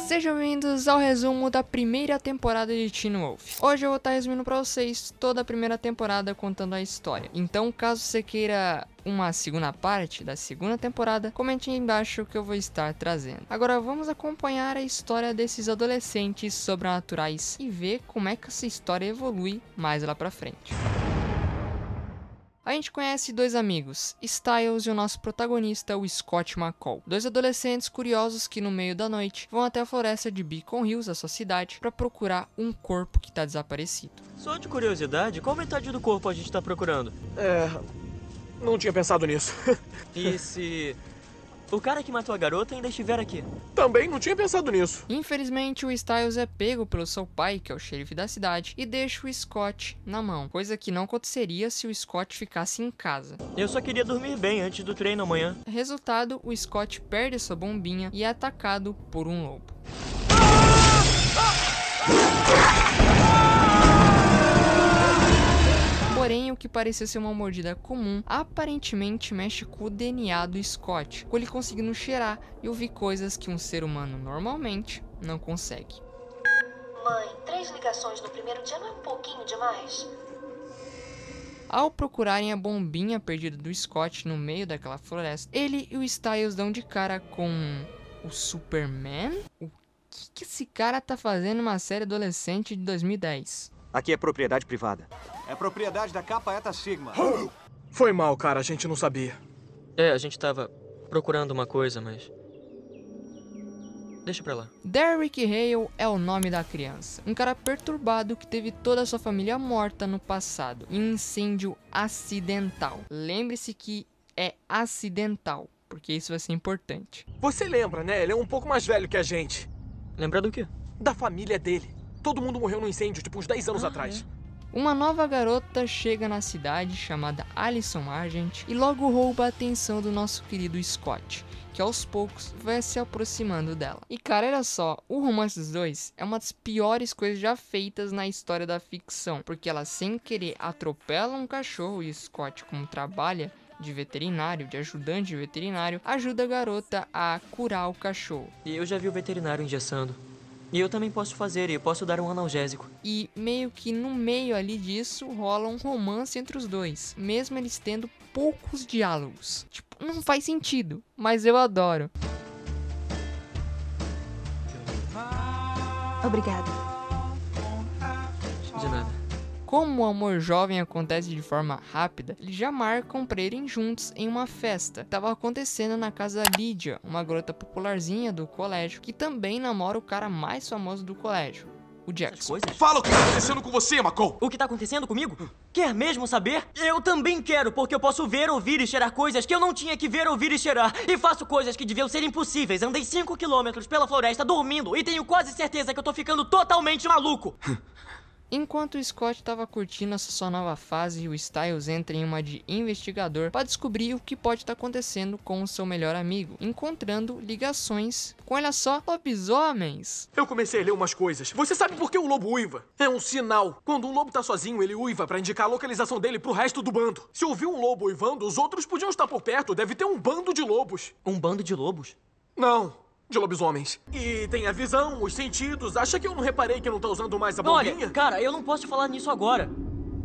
Sejam bem-vindos ao resumo da primeira temporada de Teen Wolf. Hoje eu vou estar resumindo pra vocês toda a primeira temporada contando a história. Então, caso você queira uma segunda parte da segunda temporada, comente aí embaixo que eu vou estar trazendo. Agora vamos acompanhar a história desses adolescentes sobrenaturais e ver como é que essa história evolui mais lá pra frente. A gente conhece dois amigos, Styles e o nosso protagonista, o Scott McCall. Dois adolescentes curiosos que no meio da noite vão até a floresta de Beacon Hills, a sua cidade, para procurar um corpo que está desaparecido. Só de curiosidade, qual metade do corpo a gente tá procurando? Não tinha pensado nisso. E se o cara que matou a garota ainda estiver aqui? Também não tinha pensado nisso. Infelizmente, o Styles é pego pelo seu pai, que é o xerife da cidade, e deixa o Scott na mão, coisa que não aconteceria se o Scott ficasse em casa. Eu só queria dormir bem antes do treino amanhã. Resultado, o Scott perde sua bombinha e é atacado por um lobo. Porém, o que parecia ser uma mordida comum, aparentemente mexe com o DNA do Scott, com ele conseguindo cheirar e ouvir coisas que um ser humano normalmente não consegue. Mãe, 3 ligações no primeiro dia não é um pouquinho demais? Ao procurarem a bombinha perdida do Scott no meio daquela floresta, ele e o Styles dão de cara com o Superman? O que esse cara tá fazendo numa série adolescente de 2010? Aqui é propriedade privada. É propriedade da Kappa Eta Sigma. Foi mal, cara. A gente não sabia. A gente tava procurando uma coisa, mas deixa pra lá. Derrick Hale é o nome da criança. Um cara perturbado que teve toda a sua família morta no passado, em um incêndio acidental. Lembre-se que é acidental, porque isso vai ser importante. Você lembra, né? Ele é um pouco mais velho que a gente. Lembra do quê? Da família dele. Todo mundo morreu no incêndio, tipo, uns 10 anos atrás. Uma nova garota chega na cidade chamada Allison Argent e logo rouba a atenção do nosso querido Scott, que aos poucos vai se aproximando dela. E cara, olha só, o romance dos dois é uma das piores coisas já feitas na história da ficção, porque ela sem querer atropela um cachorro e Scott, como trabalha de veterinário, de ajudante de veterinário, ajuda a garota a curar o cachorro. E eu já vi o veterinário engessando. E eu também posso fazer, eu posso dar um analgésico. E meio que no meio ali disso rola um romance entre os dois, mesmo eles tendo poucos diálogos. Tipo, não faz sentido, mas eu adoro. Obrigada. De nada. Como o amor jovem acontece de forma rápida, eles já marcam pra irem juntos em uma festa que estava acontecendo na casa da Lydia, uma garota popularzinha do colégio, que também namora o cara mais famoso do colégio, o Jackson. Fala o que tá acontecendo com você, McCall! O que tá acontecendo comigo? Quer mesmo saber? Eu também quero, porque eu posso ver, ouvir e cheirar coisas que eu não tinha que ver, ouvir e cheirar. E faço coisas que deviam ser impossíveis. Andei 5 quilômetros pela floresta dormindo e tenho quase certeza que eu tô ficando totalmente maluco. Enquanto o Scott estava curtindo essa sua nova fase, o Styles entra em uma de investigador para descobrir o que pode estar acontecendo com o seu melhor amigo, encontrando ligações com, olha só, lobisomens. Eu comecei a ler umas coisas. Você sabe por que o lobo uiva? É um sinal. Quando um lobo tá sozinho, ele uiva pra indicar a localização dele pro resto do bando. Se ouvir um lobo uivando, os outros podiam estar por perto. Deve ter um bando de lobos. Um bando de lobos? Não. De lobisomens. E tem a visão, os sentidos. Acha que eu não reparei que não tá usando mais a bombinha? Olha, cara, eu não posso te falar nisso agora.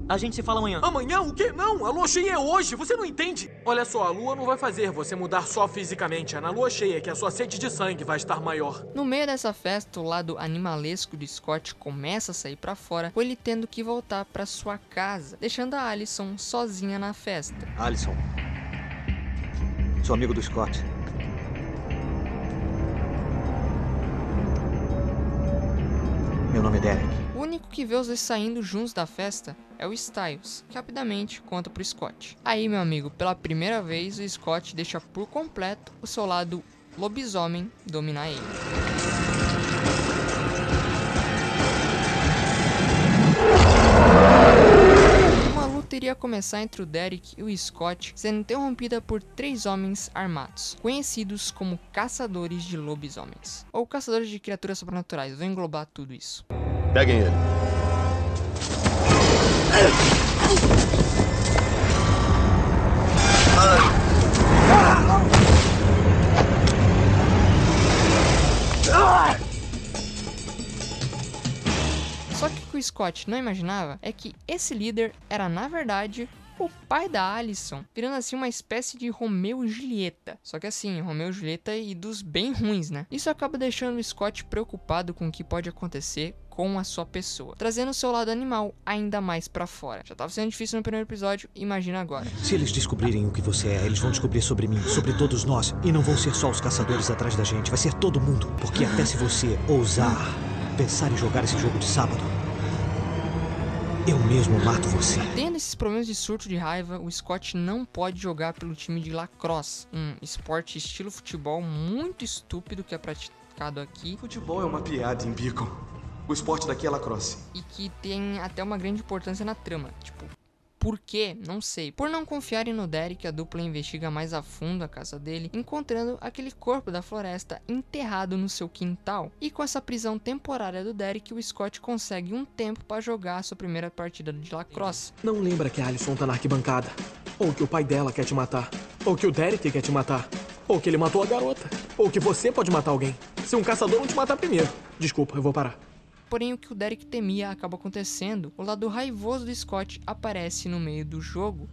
A gente se fala amanhã. Amanhã? O quê? Não, a lua cheia é hoje. Você não entende? Olha só, a lua não vai fazer você mudar só fisicamente. É na lua cheia que a sua sede de sangue vai estar maior. No meio dessa festa, o lado animalesco de Scott começa a sair pra fora, com ele tendo que voltar pra sua casa, deixando a Allison sozinha na festa. Allison. Sou amigo do Scott. Meu nome é Derek. O único que vê os dois saindo juntos da festa é o Styles, que rapidamente conta pro Scott. Aí, meu amigo, pela primeira vez o Scott deixa por completo o seu lado lobisomem dominar ele. Uma luta iria começar entre o Derek e o Scott, sendo interrompida por 3 homens armados, conhecidos como caçadores de lobisomens, ou caçadores de criaturas sobrenaturais. Vou englobar tudo isso. Peguem ele. Só que o que o Scott não imaginava é que esse líder era, na verdade, o pai da Allison, virando assim uma espécie de Romeu e Julieta. Só que assim, Romeu e Julieta e dos bem ruins, né? Isso acaba deixando o Scott preocupado com o que pode acontecer com a sua pessoa, trazendo o seu lado animal ainda mais pra fora. Já tava sendo difícil no primeiro episódio, imagina agora. Se eles descobrirem o que você é, eles vão descobrir sobre mim, sobre todos nós. E não vão ser só os caçadores atrás da gente, vai ser todo mundo. Porque até se você ousar pensar em jogar esse jogo de sábado, eu mesmo mato você. Tendo esses problemas de surto de raiva, o Scott não pode jogar pelo time de lacrosse, um esporte estilo futebol muito estúpido que é praticado aqui. Futebol é uma piada em Beacon. O esporte daqui é lacrosse. E que tem até uma grande importância na trama. Tipo, por quê? Não sei. Por não confiarem no Derek, a dupla investiga mais a fundo a casa dele, encontrando aquele corpo da floresta enterrado no seu quintal. E com essa prisão temporária do Derek, o Scott consegue um tempo para jogar a sua primeira partida de lacrosse. Não lembra que a Allison tá na arquibancada? Ou que o pai dela quer te matar? Ou que o Derek quer te matar? Ou que ele matou a garota? Ou que você pode matar alguém? Se um caçador não te matar primeiro. Desculpa, eu vou parar. Porém, o que o Derek temia acaba acontecendo. O lado raivoso do Scott aparece no meio do jogo.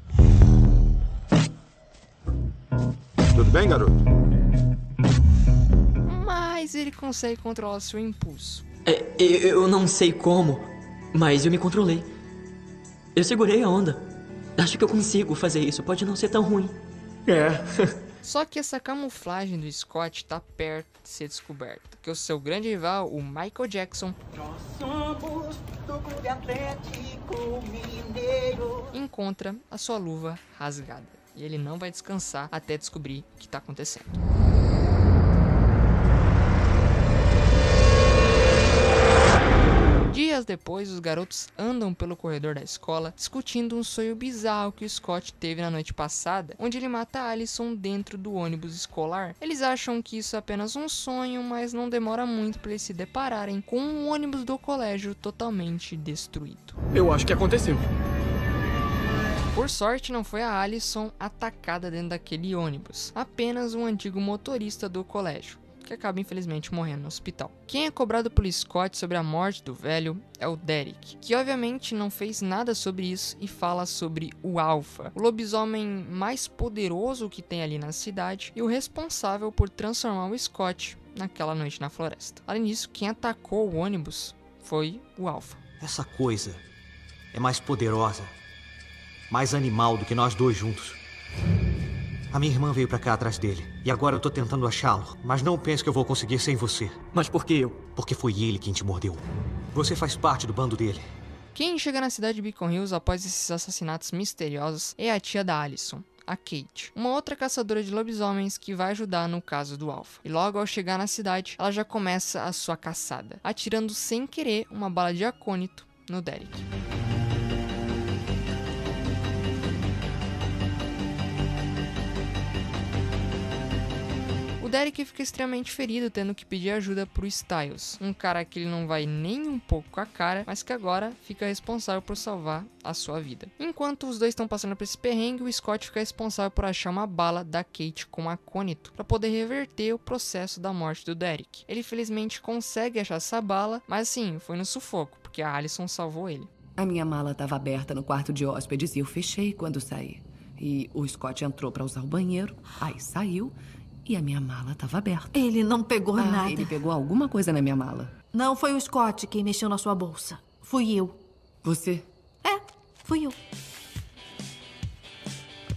Tudo bem, garoto? Mas ele consegue controlar seu impulso. Eu não sei como, mas eu me controlei. Eu segurei a onda. Acho que eu consigo fazer isso, pode não ser tão ruim. Só que essa camuflagem do Scott tá perto de ser descoberta, que o seu grande rival, o Michael Jackson, encontra a sua luva rasgada. E ele não vai descansar até descobrir o que tá acontecendo. Dias depois, os garotos andam pelo corredor da escola discutindo um sonho bizarro que o Scott teve na noite passada, onde ele mata a Allison dentro do ônibus escolar. Eles acham que isso é apenas um sonho, mas não demora muito para eles se depararem com um ônibus do colégio totalmente destruído. Eu acho que aconteceu. Por sorte, não foi a Allison atacada dentro daquele ônibus, apenas um antigo motorista do colégio, que acaba infelizmente morrendo no hospital. Quem é cobrado pelo Scott sobre a morte do velho é o Derek, que obviamente não fez nada sobre isso e fala sobre o Alpha, o lobisomem mais poderoso que tem ali na cidade e o responsável por transformar o Scott naquela noite na floresta. Além disso, quem atacou o ônibus foi o Alpha. Essa coisa é mais poderosa, mais animal do que nós dois juntos. A minha irmã veio pra cá atrás dele. E agora eu tô tentando achá-lo. Mas não pense que eu vou conseguir sem você. Mas por que eu? Porque foi ele quem te mordeu. Você faz parte do bando dele. Quem chega na cidade de Beacon Hills após esses assassinatos misteriosos é a tia da Allison, a Kate, uma outra caçadora de lobisomens que vai ajudar no caso do Alpha. E logo ao chegar na cidade, ela já começa a sua caçada, atirando sem querer uma bala de acônito no Derek. O Derek fica extremamente ferido, tendo que pedir ajuda pro Styles, um cara que ele não vai nem um pouco com a cara, mas que agora fica responsável por salvar a sua vida. Enquanto os dois estão passando por esse perrengue, o Scott fica responsável por achar uma bala da Kate com acônito, para poder reverter o processo da morte do Derek. Ele felizmente consegue achar essa bala, mas assim, foi no sufoco, porque a Allison salvou ele. A minha mala estava aberta no quarto de hóspedes e eu fechei quando saí. E o Scott entrou para usar o banheiro, aí saiu e a minha mala estava aberta. Ele não pegou nada. Ele pegou alguma coisa na minha mala. Não foi o Scott quem mexeu na sua bolsa. Fui eu. Você? Fui eu.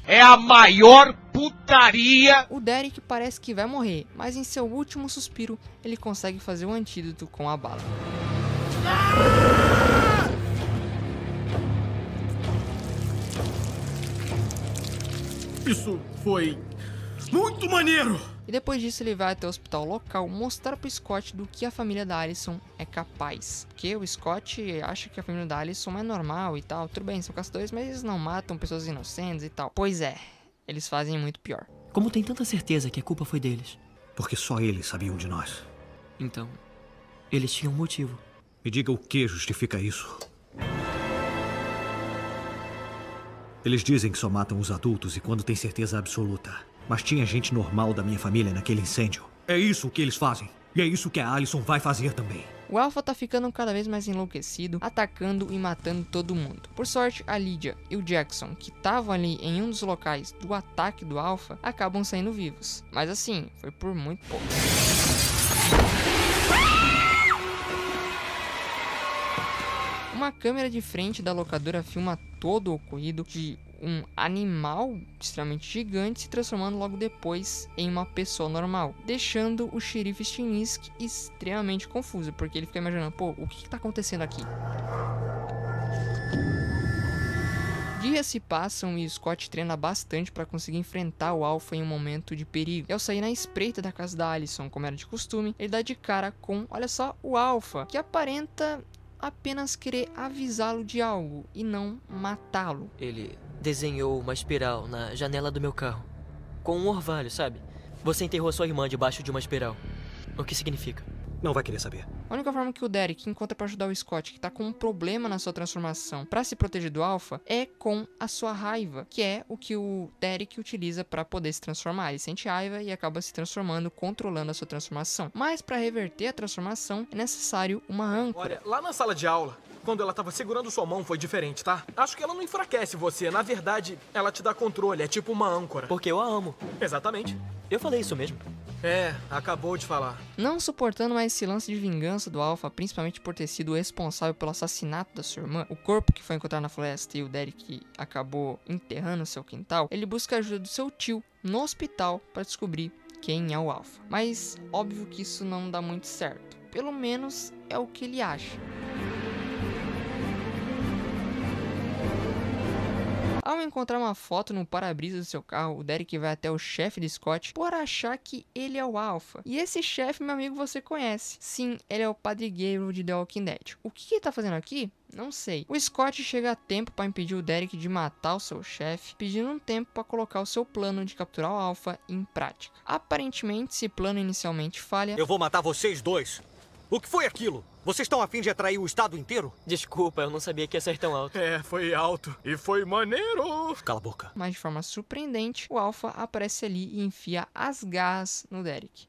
É a maior putaria! O Derek parece que vai morrer, mas em seu último suspiro, ele consegue fazer o antídoto com a bala. Isso foi muito maneiro! E depois disso ele vai até o hospital local mostrar pro Scott do que a família da Allison é capaz. Porque o Scott acha que a família da Allison é normal e tal. Tudo bem, são caçadores, mas eles não matam pessoas inocentes e tal. Pois é, eles fazem muito pior. Como tem tanta certeza que a culpa foi deles? Porque só eles sabiam de nós. Então, eles tinham um motivo. Me diga o que justifica isso. Eles dizem que só matam os adultos e quando tem certeza absoluta. Mas tinha gente normal da minha família naquele incêndio. É isso que eles fazem. E é isso que a Allison vai fazer também. O Alpha tá ficando cada vez mais enlouquecido, atacando e matando todo mundo. Por sorte, a Lydia e o Jackson, que estavam ali em um dos locais do ataque do Alpha, acabam saindo vivos. Mas assim, foi por muito pouco. Uma câmera de frente da locadora filma todo o ocorrido de um animal extremamente gigante se transformando logo depois em uma pessoa normal, deixando o xerife Stilinski extremamente confuso, porque ele fica imaginando, pô, o que tá acontecendo aqui? Dias se passam e Scott treina bastante para conseguir enfrentar o Alpha em um momento de perigo. E ao sair na espreita da casa da Allison, como era de costume, ele dá de cara com, olha só, o Alpha, que aparenta apenas querer avisá-lo de algo e não matá-lo. Ele desenhou uma espiral na janela do meu carro, com um orvalho, sabe? Você enterrou sua irmã debaixo de uma espiral. O que significa? Não vai querer saber. A única forma que o Derek encontra para ajudar o Scott, que tá com um problema na sua transformação, para se proteger do Alpha, é com a sua raiva, que é o que o Derek utiliza para poder se transformar. Ele sente raiva e acaba se transformando, controlando a sua transformação. Mas para reverter a transformação, é necessário uma âncora. Olha, lá na sala de aula, quando ela tava segurando sua mão, foi diferente, tá? Acho que ela não enfraquece você. Na verdade, ela te dá controle. É tipo uma âncora. Porque eu a amo. Exatamente. Eu falei isso mesmo. É, acabou de falar. Não suportando mais esse lance de vingança do Alpha, principalmente por ter sido o responsável pelo assassinato da sua irmã, o corpo que foi encontrado na floresta e o Derek acabou enterrando no seu quintal, ele busca a ajuda do seu tio no hospital para descobrir quem é o Alpha. Mas óbvio que isso não dá muito certo. Pelo menos é o que ele acha. Ao encontrar uma foto no para-brisa do seu carro, o Derek vai até o chefe de Scott por achar que ele é o Alpha. E esse chefe, meu amigo, você conhece. Sim, ele é o Padre Gabriel de The Walking Dead. O que ele tá fazendo aqui? Não sei. O Scott chega a tempo para impedir o Derek de matar o seu chefe, pedindo um tempo para colocar o seu plano de capturar o Alpha em prática. Aparentemente, esse plano inicialmente falha. Eu vou matar vocês dois. O que foi aquilo? Vocês estão a fim de atrair o estado inteiro? Desculpa, eu não sabia que ia ser tão alto. É, foi alto. E foi maneiro. Cala a boca. Mas de forma surpreendente, o Alpha aparece ali e enfia as garras no Derek.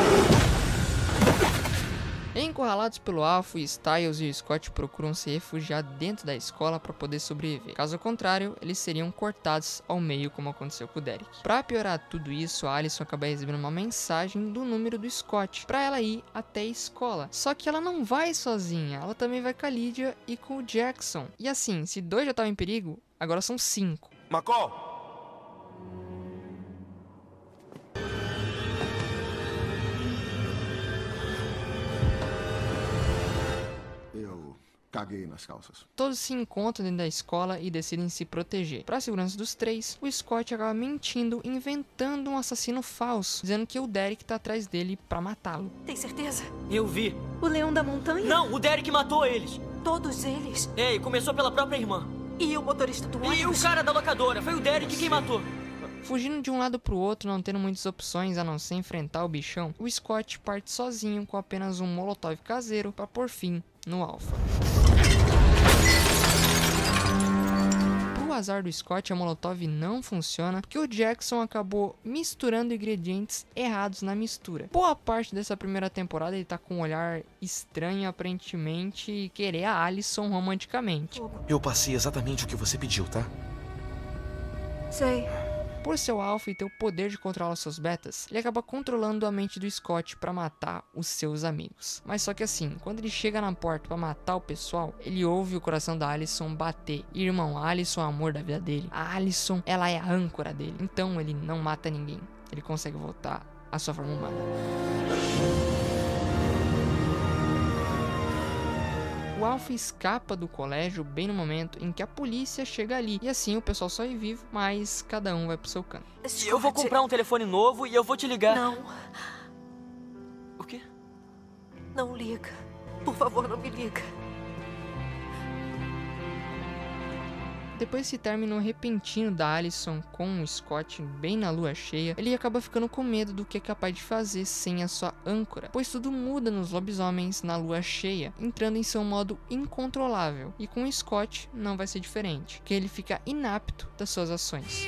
Encurralados pelo Alpha, Styles e o Scott procuram se refugiar dentro da escola para poder sobreviver. Caso contrário, eles seriam cortados ao meio, como aconteceu com o Derek. Para piorar tudo isso, a Allison acaba recebendo uma mensagem do número do Scott para ela ir até a escola. Só que ela não vai sozinha, ela também vai com a Lydia e com o Jackson. E assim, se 2 já estavam em perigo, agora são 5. McCall! Caguei nas calças. Todos se encontram dentro da escola e decidem se proteger. Para a segurança dos 3, o Scott acaba mentindo, inventando um assassino falso, dizendo que o Derek tá atrás dele para matá-lo. Tem certeza? Eu vi. O leão da montanha? Não, o Derek matou eles. Todos eles? É, e começou pela própria irmã. E o motorista do ônibus? E o cara da locadora. Foi o Derek quem matou. Fugindo de um lado pro outro, não tendo muitas opções a não ser enfrentar o bichão, o Scott parte sozinho com apenas um molotov caseiro para pôr fim no Alpha. Pro azar do Scott, a molotov não funciona porque o Jackson acabou misturando ingredientes errados na mistura. Boa parte dessa primeira temporada ele tá com um olhar estranho, aparentemente querer a Allison romanticamente. Eu passei exatamente o que você pediu, tá? Sei. Por seu Alpha e ter o poder de controlar seus betas, ele acaba controlando a mente do Scott para matar os seus amigos. Mas só que assim, quando ele chega na porta para matar o pessoal, ele ouve o coração da Allison bater. E, irmão, a Allison é o amor da vida dele. A Allison, ela é a âncora dele. Então ele não mata ninguém. Ele consegue voltar à sua forma humana. O Alpha escapa do colégio bem no momento em que a polícia chega ali. E assim o pessoal sai vivo, mas cada um vai pro seu canto. Eu vou comprar um telefone novo e eu vou te ligar. Não. O quê? Não liga. Por favor, não me liga. Depois desse término repentino da Allison com o Scott bem na lua cheia, ele acaba ficando com medo do que é capaz de fazer sem a sua âncora, pois tudo muda nos lobisomens na lua cheia, entrando em seu modo incontrolável, e com o Scott não vai ser diferente, que ele fica inapto das suas ações.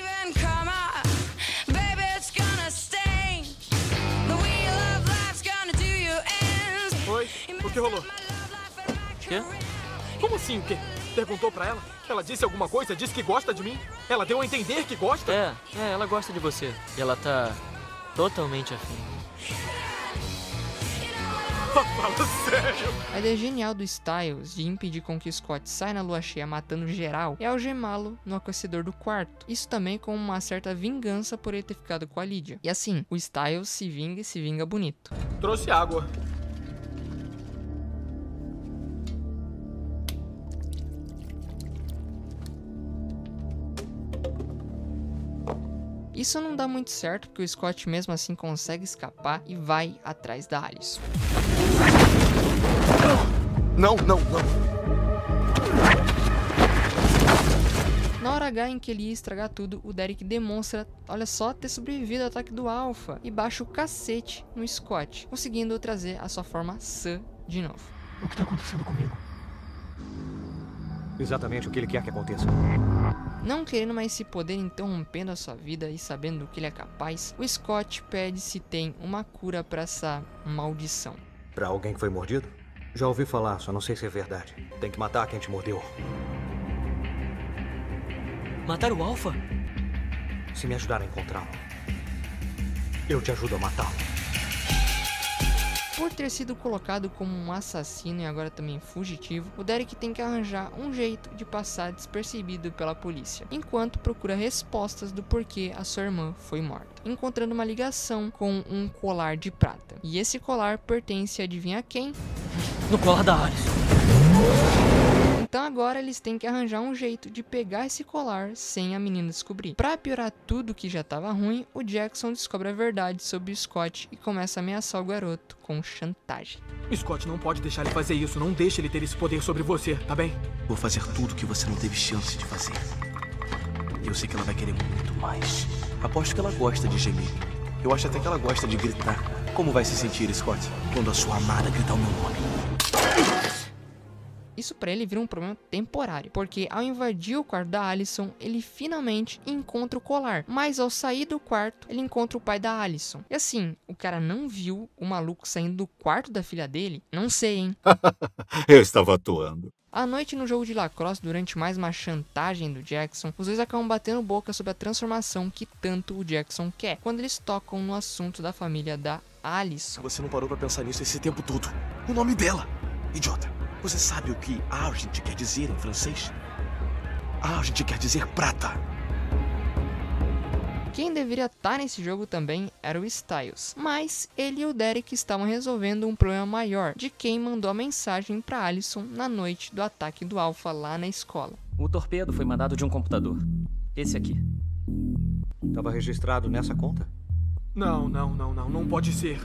Oi, o que rolou? Quê? Como assim, o quê? Perguntou pra ela? Ela disse alguma coisa? Disse que gosta de mim? Ela deu a entender que gosta? Ela gosta de você. E ela tá totalmente afim. Fala sério. A ideia genial do Styles de impedir com que o Scott saia na lua cheia matando geral é algemá-lo no aquecedor do quarto. Isso também com uma certa vingança por ele ter ficado com a Lydia. E assim, o Styles se vinga e se vinga bonito. Trouxe água. Isso não dá muito certo, porque o Scott mesmo assim consegue escapar e vai atrás da Allison. Não. Na hora H em que ele ia estragar tudo, o Derek demonstra, olha só, ter sobrevivido ao ataque do Alpha e baixa o cacete no Scott, conseguindo trazer a sua forma sã de novo. O que tá acontecendo comigo? Exatamente o que ele quer que aconteça. Não querendo mais esse poder interrompendo a sua vida e sabendo do que ele é capaz, o Scott pede se tem uma cura para essa maldição. Pra alguém que foi mordido? Já ouvi falar, só não sei se é verdade. Tem que matar quem te mordeu. Matar o Alpha? Se me ajudar a encontrá-lo, eu te ajudo a matá-lo. Por ter sido colocado como um assassino e agora também fugitivo, o Derek tem que arranjar um jeito de passar despercebido pela polícia, enquanto procura respostas do porquê a sua irmã foi morta, encontrando uma ligação com um colar de prata. E esse colar pertence, adivinha quem? No colar da Allison. Então agora eles têm que arranjar um jeito de pegar esse colar sem a menina descobrir. Pra piorar tudo que já tava ruim, o Jackson descobre a verdade sobre o Scott e começa a ameaçar o garoto com chantagem. Scott, não pode deixar ele fazer isso. Não deixe ele ter esse poder sobre você, tá bem? Vou fazer tudo que você não teve chance de fazer. E eu sei que ela vai querer muito mais. Aposto que ela gosta de gemer. Eu acho até que ela gosta de gritar. Como vai se sentir, Scott, quando a sua amada gritar o meu nome? Isso pra ele vira um problema temporário, porque ao invadir o quarto da Allison, ele finalmente encontra o colar. Mas ao sair do quarto, ele encontra o pai da Allison. E assim, o cara não viu o maluco saindo do quarto da filha dele? Não sei, hein? Eu estava atuando. À noite, no jogo de lacrosse, durante mais uma chantagem do Jackson, os dois acabam batendo boca sobre a transformação que tanto o Jackson quer, quando eles tocam no assunto da família da Allison. Você não parou pra pensar nisso esse tempo todo. O nome dela, idiota. Você sabe o que Argent quer dizer em francês? Argent quer dizer prata. Quem deveria estar nesse jogo também era o Styles, mas ele e o Derek estavam resolvendo um problema maior de quem mandou a mensagem para Allison na noite do ataque do Alpha lá na escola. O torpedo foi mandado de um computador. Esse aqui. Tava registrado nessa conta? Não pode ser.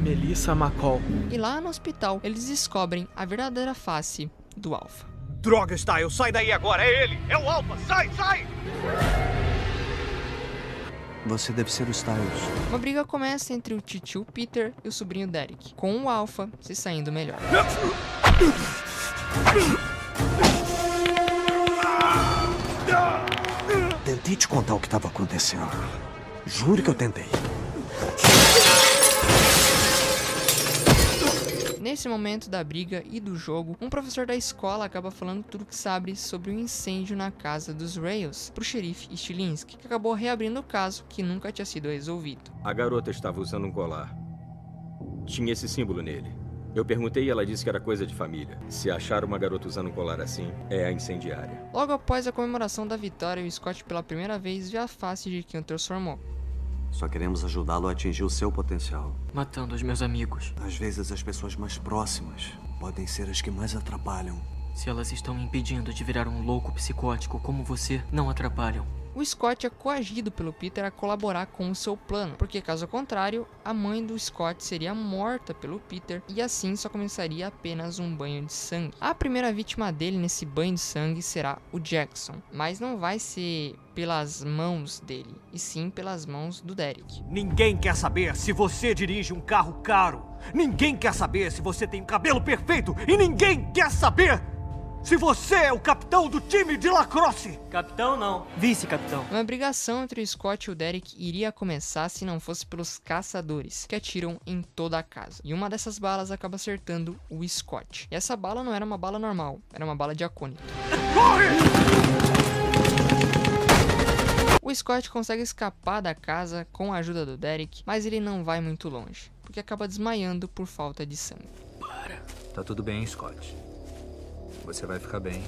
Melissa McCall. E lá no hospital, eles descobrem a verdadeira face do Alpha. Droga, Styles, sai daí agora, é ele! É o Alpha, sai! Você deve ser o Styles. Uma briga começa entre o tio Peter e o sobrinho Derek, com o Alpha se saindo melhor. Tentei te contar o que estava acontecendo. Juro que eu tentei. Nesse momento da briga e do jogo, um professor da escola acaba falando tudo que sabe sobre o incêndio na casa dos Rails pro xerife Stilinski, que acabou reabrindo o caso que nunca tinha sido resolvido. A garota estava usando um colar. Tinha esse símbolo nele. Eu perguntei e ela disse que era coisa de família. Se achar uma garota usando um colar assim, é a incendiária. Logo após a comemoração da vitória, o Scott pela primeira vez vê a face de quem o transformou. Só queremos ajudá-lo a atingir o seu potencial. Matando os meus amigos. Às vezes as pessoas mais próximas podem ser as que mais atrapalham. Se elas estão me impedindo de virar um louco psicótico como você, não atrapalham. O Scott é coagido pelo Peter a colaborar com o seu plano, porque caso contrário, a mãe do Scott seria morta pelo Peter e assim só começaria apenas um banho de sangue. A primeira vítima dele nesse banho de sangue será o Jackson, mas não vai ser pelas mãos dele, e sim pelas mãos do Derek. Ninguém quer saber se você dirige um carro caro. Ninguém quer saber se você tem um cabelo perfeito. E ninguém quer saber Se você é o capitão do time de lacrosse! Capitão não, vice-capitão. Uma brigação entre o Scott e o Derek iria começar se não fosse pelos caçadores, que atiram em toda a casa. E uma dessas balas acaba acertando o Scott. E essa bala não era uma bala normal, era uma bala de acônito. Corre! O Scott consegue escapar da casa com a ajuda do Derek, mas ele não vai muito longe, porque acaba desmaiando por falta de sangue. Para. Tá tudo bem, Scott. Você vai ficar bem.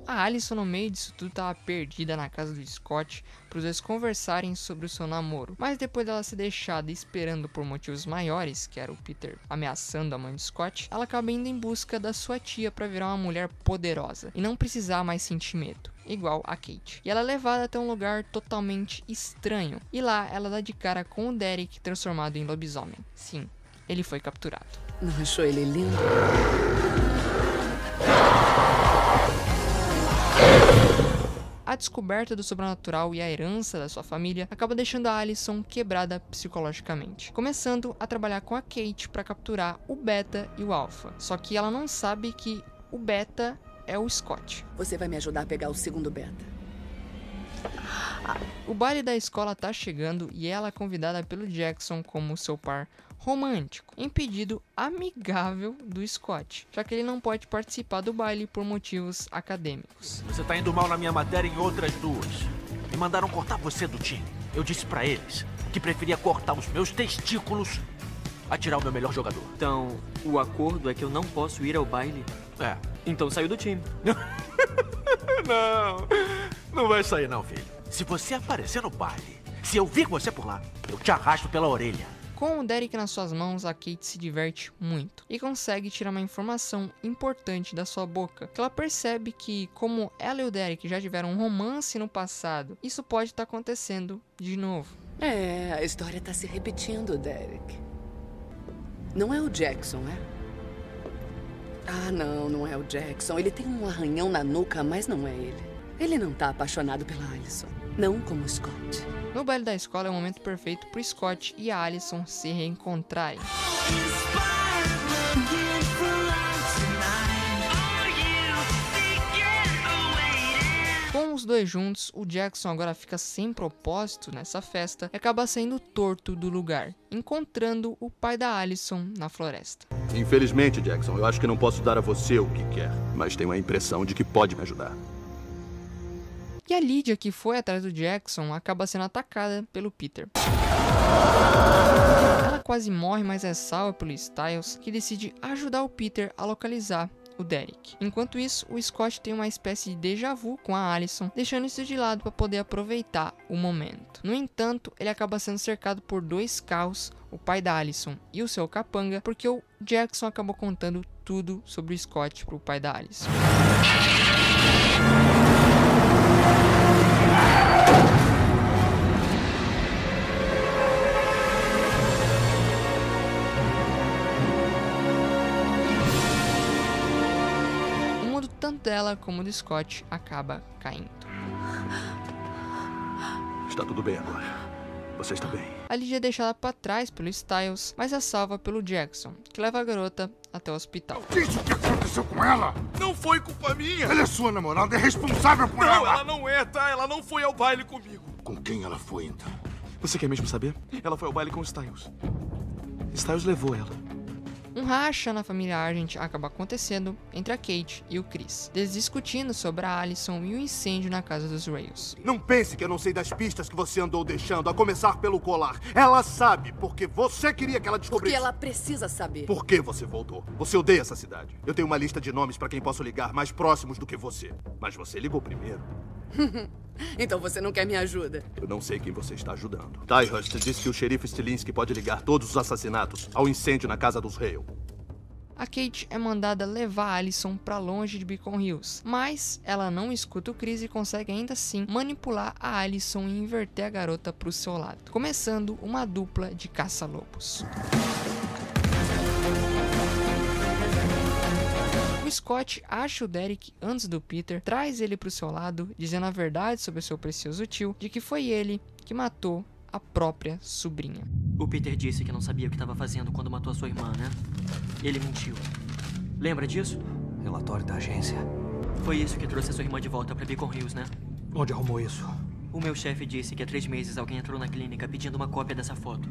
A Allison, no meio disso tudo, tava perdida na casa do Scott para os dois conversarem sobre o seu namoro. Mas depois dela ser deixada esperando por motivos maiores, que era o Peter ameaçando a mãe de Scott, ela acaba indo em busca da sua tia para virar uma mulher poderosa e não precisar mais sentir medo, igual a Kate. E ela é levada até um lugar totalmente estranho, e lá ela dá de cara com o Derek transformado em lobisomem. Sim, ele foi capturado. Não achou ele lindo? A descoberta do sobrenatural e a herança da sua família acaba deixando a Allison quebrada psicologicamente, começando a trabalhar com a Kate para capturar o Beta e o Alpha. Só que ela não sabe que o Beta é o Scott. Você vai me ajudar a pegar o segundo Beta. O baile da escola tá chegando e ela é convidada pelo Jackson como seu par romântico, em pedido amigável do Scott, já que ele não pode participar do baile por motivos acadêmicos. Você tá indo mal na minha matéria em outras duas. Me mandaram cortar você do time. Eu disse pra eles que preferia cortar os meus testículos a tirar o meu melhor jogador. Então, o acordo é que eu não posso ir ao baile? É. Então saiu do time. Não vai sair não, filho. Se você aparecer no baile, se eu vir você por lá, eu te arrasto pela orelha. Com o Derek nas suas mãos, a Kate se diverte muito e consegue tirar uma informação importante da sua boca, que ela percebe que, como ela e o Derek já tiveram um romance no passado, isso pode estar acontecendo de novo. É, a história tá se repetindo, Derek. Não é o Jackson, é? Ah, não é o Jackson. Ele tem um arranhão na nuca, mas não é ele. Ele não tá apaixonado pela Allison, não como o Scott. No baile da escola é o momento perfeito pro Scott e a Allison se reencontrarem. Com os dois juntos, o Jackson agora fica sem propósito nessa festa e acaba saindo torto do lugar, encontrando o pai da Allison na floresta. Infelizmente, Jackson, eu acho que não posso dar a você o que quer, mas tenho a impressão de que pode me ajudar. E a Lydia, que foi atrás do Jackson, acaba sendo atacada pelo Peter. Ela quase morre, mas é salva pelo Styles, que decide ajudar o Peter a localizar o Derek. Enquanto isso, o Scott tem uma espécie de déjà vu com a Allison, deixando isso de lado para poder aproveitar o momento. No entanto, ele acaba sendo cercado por dois carros, o pai da Allison e o seu capanga, porque o Jackson acabou contando tudo sobre o Scott pro pai da Allison. O mundo, tanto dela como do Scott, acaba caindo. Está tudo bem agora. Você está bem. A Lydia é deixada para trás pelo Styles, mas é salva pelo Jackson, que leva a garota até o hospital. Diz o que aconteceu com ela? Não foi culpa minha. Ela é sua namorada, é responsável por ela. Não, ela não é, tá? Ela não foi ao baile comigo. Com quem ela foi, então? Você quer mesmo saber? Ela foi ao baile com o Styles. Styles levou ela. Um racha na família Argent acaba acontecendo entre a Kate e o Chris, eles discutindo sobre a Allison e o incêndio na casa dos Rails. Não pense que eu não sei das pistas que você andou deixando, a começar pelo colar. Ela sabe, porque você queria que ela descobrisse. Porque ela precisa saber. Por que você voltou? Você odeia essa cidade. Eu tenho uma lista de nomes para quem posso ligar mais próximos do que você. Mas você ligou primeiro. Então você não quer minha ajuda? Eu não sei quem você está ajudando. Tyhurst disse que o xerife Stilinski pode ligar todos os assassinatos ao incêndio na casa dos Hale. A Kate é mandada levar a Allison para longe de Beacon Hills, mas ela não escuta o Chris e consegue ainda assim manipular a Allison e inverter a garota para o seu lado, começando uma dupla de caça-lobos. O Scott acha o Derek antes do Peter, traz ele pro seu lado, dizendo a verdade sobre seu precioso tio, de que foi ele que matou a própria sobrinha. O Peter disse que não sabia o que estava fazendo quando matou a sua irmã, né? Ele mentiu. Lembra disso? Relatório da agência. Foi isso que trouxe a sua irmã de volta pra Beacon Hills, né? Onde arrumou isso? O meu chefe disse que há 3 meses alguém entrou na clínica pedindo uma cópia dessa foto.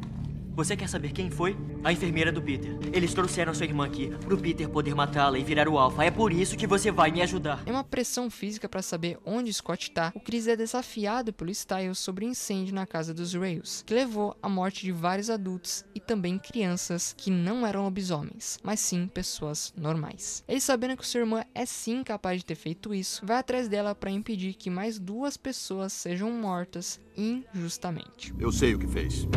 Você quer saber quem foi? A enfermeira do Peter. Eles trouxeram sua irmã aqui pro Peter poder matá-la e virar o Alpha. É por isso que você vai me ajudar. Em uma pressão física para saber onde Scott tá, o Chris é desafiado pelo Stiles sobre o incêndio na casa dos Rails, que levou à morte de vários adultos e também crianças que não eram lobisomens, mas sim pessoas normais. Ele, sabendo que sua irmã é sim capaz de ter feito isso, vai atrás dela para impedir que mais 2 pessoas sejam mortas injustamente. Eu sei o que fez.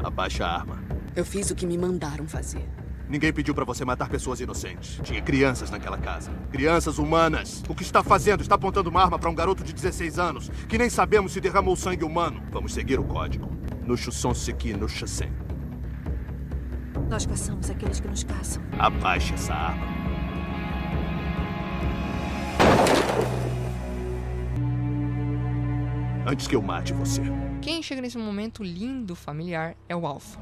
Abaixa a arma. Eu fiz o que me mandaram fazer. Ninguém pediu pra você matar pessoas inocentes. Tinha crianças naquela casa. Crianças humanas. O que está fazendo? Está apontando uma arma pra um garoto de 16 anos, que nem sabemos se derramou sangue humano. Vamos seguir o código. Nushusonseki Nushasen. Nós caçamos aqueles que nos caçam. Abaixe essa arma. Antes que eu mate você. Quem chega nesse momento lindo familiar é o Alpha.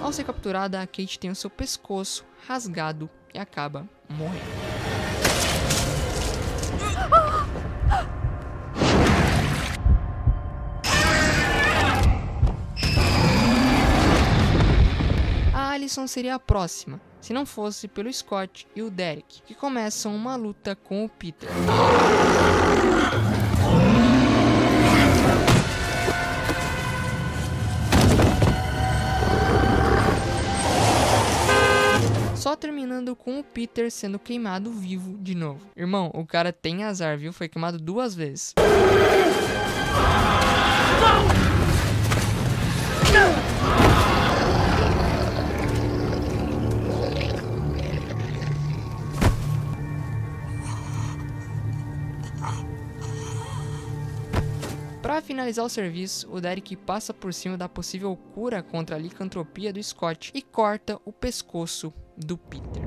Ao ser capturada, a Kate tem o seu pescoço rasgado e acaba morrendo. A Allison seria a próxima, se não fosse pelo Scott e o Derek, que começam uma luta com o Peter. Só terminando com o Peter sendo queimado vivo de novo. Irmão, o cara tem azar, viu? Foi queimado 2 vezes. Para finalizar o serviço, o Derek passa por cima da possível cura contra a licantropia do Scott e corta o pescoço do Peter.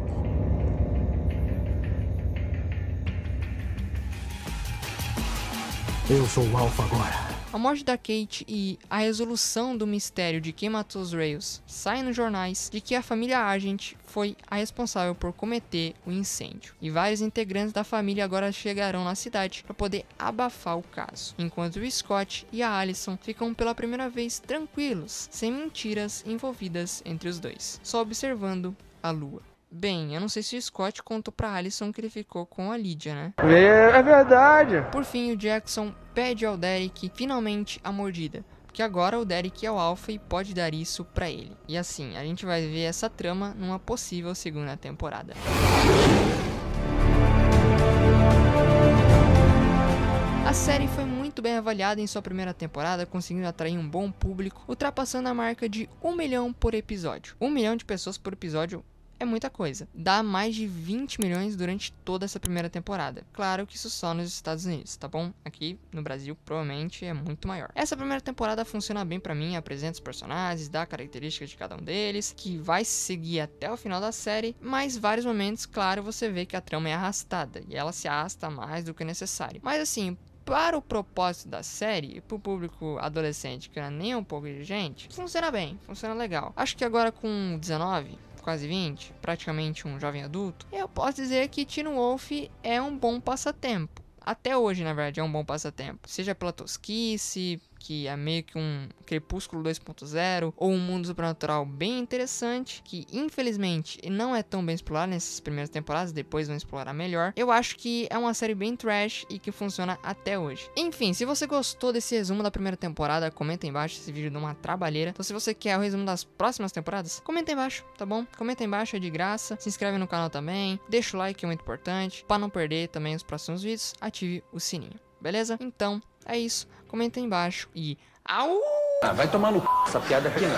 Eu sou o Alpha agora. A morte da Kate e a resolução do mistério de quem matou os Rails saem nos jornais de que a família Argent foi a responsável por cometer o incêndio. E vários integrantes da família agora chegarão na cidade para poder abafar o caso. Enquanto o Scott e a Allison ficam pela primeira vez tranquilos, sem mentiras envolvidas entre os dois, só observando a lua. Bem, eu não sei se o Scott contou pra Allison que ele ficou com a Lydia, né? É verdade. Por fim, o Jackson pede ao Derek finalmente a mordida, porque agora o Derek é o Alpha e pode dar isso pra ele. E assim, a gente vai ver essa trama numa possível segunda temporada. A série foi muito bem avaliada em sua primeira temporada, conseguindo atrair um bom público, ultrapassando a marca de 1 milhão por episódio. 1 milhão de pessoas por episódio é muita coisa. Dá mais de 20 milhões durante toda essa primeira temporada. Claro que isso só nos Estados Unidos, tá bom? Aqui no Brasil provavelmente é muito maior. Essa primeira temporada funciona bem pra mim, apresenta os personagens, dá características de cada um deles, que vai seguir até o final da série, mas vários momentos, claro, você vê que a trama é arrastada, e ela se arrasta mais do que necessário. Mas assim, para o propósito da série, pro público adolescente que não é nem um pouco de gente, funciona bem, funciona legal. Acho que agora com 19... quase 20, praticamente um jovem adulto, eu posso dizer que Teen Wolf é um bom passatempo. Até hoje, na verdade, é um bom passatempo. Seja pela tosquice, que é meio que um Crepúsculo 2.0, ou um mundo sobrenatural bem interessante, que infelizmente não é tão bem explorado nessas primeiras temporadas, depois vão explorar melhor. Eu acho que é uma série bem trash e que funciona até hoje. Enfim, se você gostou desse resumo da primeira temporada, comenta aí embaixo, esse vídeo deu uma trabalheira. Então se você quer o resumo das próximas temporadas, comenta aí embaixo, tá bom? Comenta aí embaixo, é de graça. Se inscreve no canal também, deixa o like, que é muito importante, para não perder também os próximos vídeos, ative o sininho. Beleza? Então, é isso. Comenta aí embaixo e... Au! Ah, vai tomar no c... essa piada aqui não.